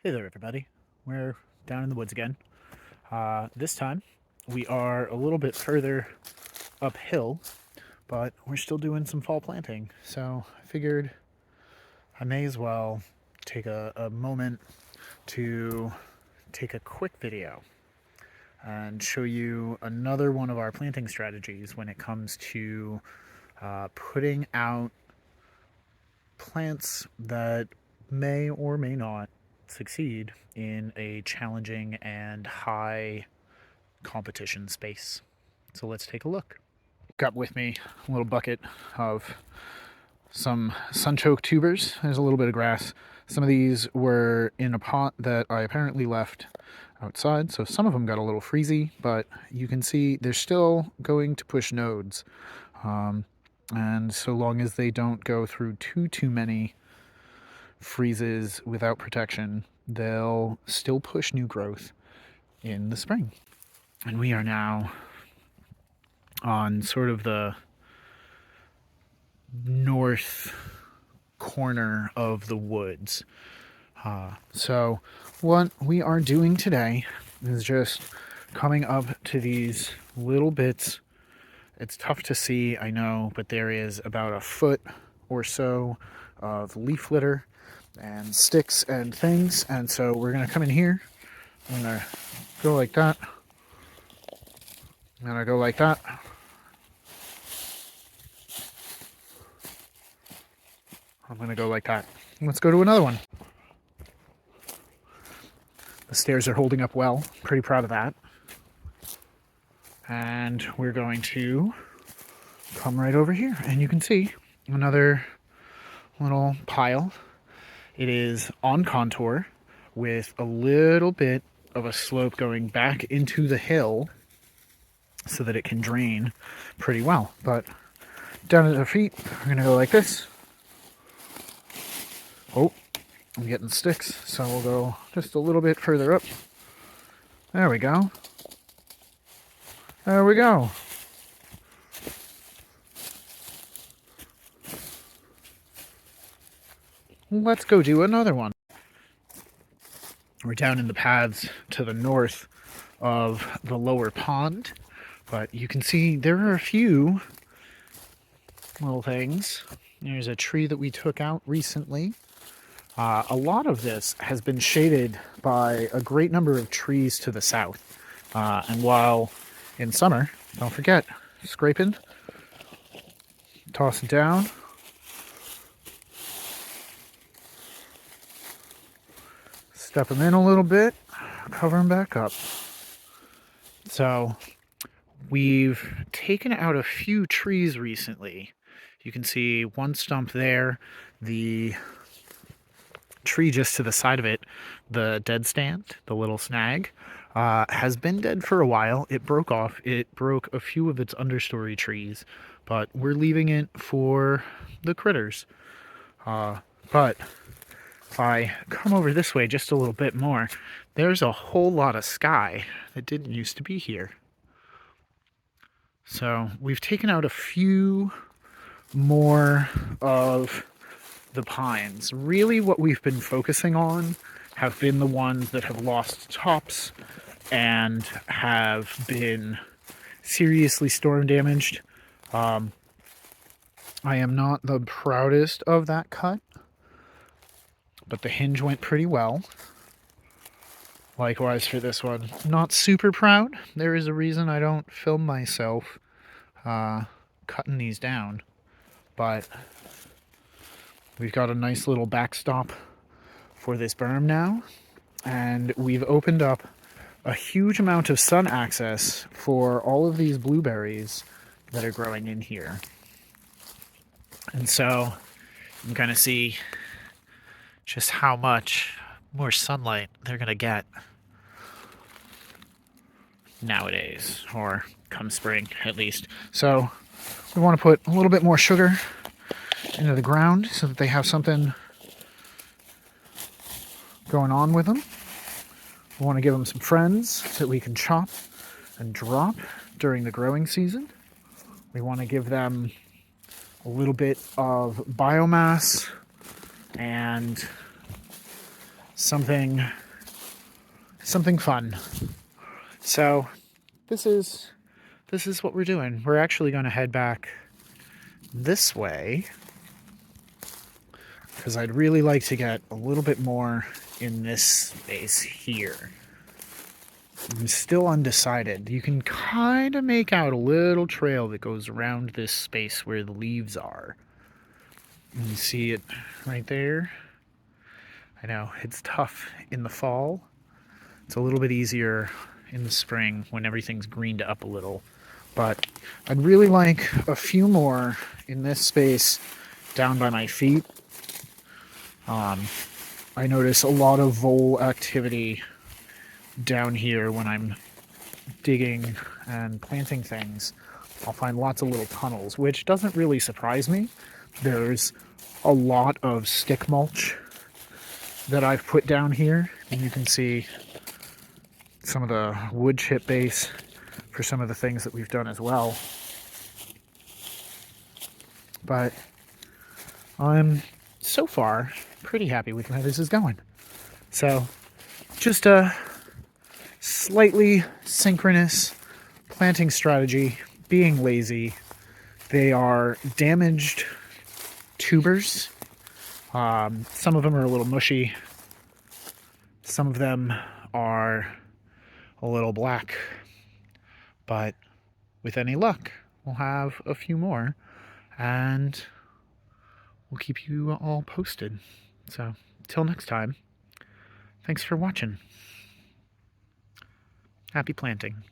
Hey there, everybody. We're down in the woods again. This time, we are a little bit further uphill, but we're still doing some fall planting. So I figured I may as well take a moment to take a quick video and show you another one of our planting strategies when it comes to putting out plants that may or may not succeed in a challenging and high competition space. So let's take a look. Got with me a little bucket of some sunchoke tubers. There's a little bit of grass. Some of these were in a pot that I apparently left outside, so some of them got a little freezy, but you can see they're still going to push nodes. And so long as they don't go through too many freezes without protection, they'll still push new growth in the spring. And we are now on sort of the north corner of the woods. So what we are doing today is just coming up to these little bits. It's tough to see, I know, but there is about a foot or so of leaf litter and sticks and things. And so we're going to come in here. I'm going to go like that. I'm going to go like that. I'm going to go like that. Let's go to another one. The stairs are holding up well. Pretty proud of that. And we're going to come right over here. And you can see another little pile. It is on contour with a little bit of a slope going back into the hill so that it can drain pretty well. But down at the feet, we're going to go like this. Oh, I'm getting sticks, so we'll go just a little bit further up. There we go. There we go. Let's go do another one. We're down in the paths to the north of the lower pond, but you can see there are a few little things. There's a tree that we took out recently. A lot of this has been shaded by a great number of trees to the south. And while in summer, don't forget, scraping, toss it down, step them in a little bit, cover them back up. So we've taken out a few trees recently. You can see one stump there, the tree just to the side of it, the dead stand, the little snag, has been dead for a while. It broke off. It broke a few of its understory trees, but we're leaving it for the critters. But if I come over this way just a little bit more, there's a whole lot of sky that didn't used to be here. So we've taken out a few more of the pines. Really what we've been focusing on have been the ones that have lost tops and have been seriously storm damaged. I am not the proudest of that cut, but the hinge went pretty well. Likewise for this one. Not super proud. There is a reason I don't film myself cutting these down, but we've got a nice little backstop for this berm now, and we've opened up a huge amount of sun access for all of these blueberries that are growing in here. And so you can kind of see just how much more sunlight they're going to get nowadays, or come spring at least. So we want to put a little bit more sugar into the ground so that they have something going on with them. We want to give them some friends that we can chop and drop during the growing season. We want to give them a little bit of biomass and something fun. So this is what we're doing. We're actually going to head back this way because I'd really like to get a little bit more in this space here. I'm still undecided. You can kind of make out a little trail that goes around this space where the leaves are. You see it right there? I know, it's tough in the fall. It's a little bit easier in the spring when everything's greened up a little. But I'd really like a few more in this space down by my feet. I notice a lot of vole activity down here when I'm digging and planting things. I'll find lots of little tunnels, which doesn't really surprise me. There's a lot of stick mulch that I've put down here, and you can see some of the wood chip base for some of the things that we've done as well. But I'm so far pretty happy with how this is going. So just a slightly synchronous planting strategy, being lazy. They are damaged tubers. Some of them are a little mushy. Some of them are a little black. But with any luck, we'll have a few more and we'll keep you all posted. So, till next time, thanks for watching. Happy planting.